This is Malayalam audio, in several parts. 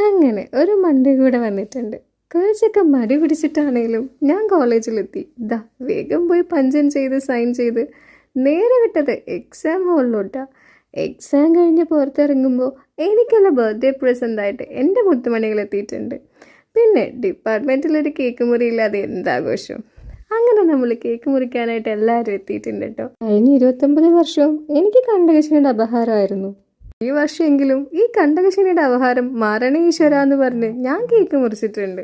അങ്ങനെ ഒരു മൺഡേ കൂടെ വന്നിട്ടുണ്ട്. കുറച്ചൊക്കെ മടി പിടിച്ചിട്ടാണേലും ഞാൻ കോളേജിലെത്തി. ഇതാ വേഗം പോയി പഞ്ചൻ ചെയ്ത് സൈൻ ചെയ്ത് നേരെ വിട്ടത് എക്സാം ഹാളിലോട്ടാണ്. എക്സാം കഴിഞ്ഞ് പുറത്തിറങ്ങുമ്പോൾ എനിക്കുള്ള ബർത്ത്ഡേ പ്രസൻ്റായിട്ട് എൻ്റെ മുത്തുമണികൾ എത്തിയിട്ടുണ്ട്. പിന്നെ ഡിപ്പാർട്ട്മെൻറ്റിലൊരു കേക്ക് മുറിയില്ലാതെ എന്താഘോഷം. അങ്ങനെ നമ്മൾ കേക്ക് മുറിക്കാനായിട്ട് എല്ലാവരും എത്തിയിട്ടുണ്ട് കേട്ടോ. കഴിഞ്ഞ 29 വർഷവും എനിക്ക് കണ്ടകശനിയുടെ അപഹാരമായിരുന്നു. ഈ വർഷമെങ്കിലും ഈ കണ്ടകശനിയുടെ അവഹാരം മാറണേ ഈശ്വര എന്ന് പറഞ്ഞ് ഞാൻ കേക്ക് മുറിച്ചിട്ടുണ്ട്.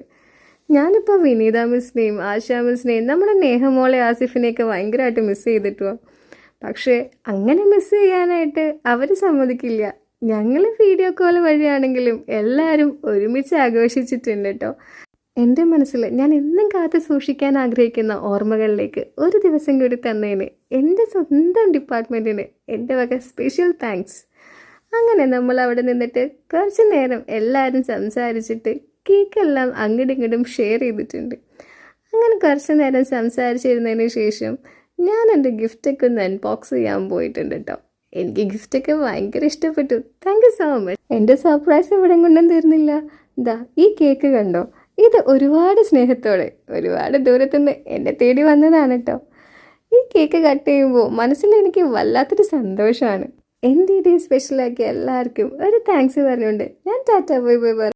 ഞാനിപ്പോൾ വിനീത മിസ്സിനെയും ആശാ മിസ്സിനെയും നമ്മുടെ നേഹമോളെ ആസിഫിനെയൊക്കെ ഭയങ്കരമായിട്ട് മിസ് ചെയ്തിട്ടുവാ. പക്ഷേ അങ്ങനെ മിസ് ചെയ്യാനായിട്ട് അവർ സമ്മതിക്കില്ല. ഞങ്ങൾ വീഡിയോ കോൾ വഴിയാണെങ്കിലും എല്ലാവരും ഒരുമിച്ച് ആഘോഷിച്ചിട്ടുണ്ട് കേട്ടോ. എൻ്റെ മനസ്സിൽ ഞാൻ എന്നും കാത്തു സൂക്ഷിക്കാൻ ആഗ്രഹിക്കുന്ന ഓർമ്മകളിലേക്ക് ഒരു ദിവസം കൂടി തന്നതിന് എൻ്റെ സ്വന്തം ഡിപ്പാർട്ട്മെൻറ്റിന് എൻ്റെ വക സ്പെഷ്യൽ താങ്ക്സ്. അങ്ങനെ നമ്മൾ അവിടെ നിന്നിട്ട് കുറച്ച് നേരം എല്ലാവരും സംസാരിച്ചിട്ട് കേക്കെല്ലാം അങ്ങോട്ടും ഇങ്ങോട്ടും ഷെയർ ചെയ്തിട്ടുണ്ട്. അങ്ങനെ കുറച്ച് നേരം സംസാരിച്ചിരുന്നതിന് ശേഷം ഞാൻ എൻ്റെ ഗിഫ്റ്റൊക്കെ ഒന്ന് അൺബോക്സ് ചെയ്യാൻ പോയിട്ടുണ്ട് കേട്ടോ. എനിക്ക് ഗിഫ്റ്റൊക്കെ ഭയങ്കര ഇഷ്ടപ്പെട്ടു. Thank you so much. എൻ്റെ സർപ്രൈസ് ഇവിടെ കൊണ്ടും തീർന്നില്ല. ഇതാ ഈ കേക്ക് കണ്ടോ, ഇത് ഒരുപാട് സ്നേഹത്തോടെ ഒരുപാട് ദൂരത്തുനിന്ന് എന്നെ തേടി വന്നതാണ് കേട്ടോ. ഈ കേക്ക് കട്ട് ചെയ്യുമ്പോൾ മനസ്സിൽ എനിക്ക് വല്ലാത്തൊരു സന്തോഷമാണ്. എൻ്റെ ഈ ഡേ സ്പെഷ്യലാക്കിയ എല്ലാവർക്കും ഒരു താങ്ക്സ് പറഞ്ഞുകൊണ്ട് ഞാൻ ടാറ്റ ബൈ ബൈ.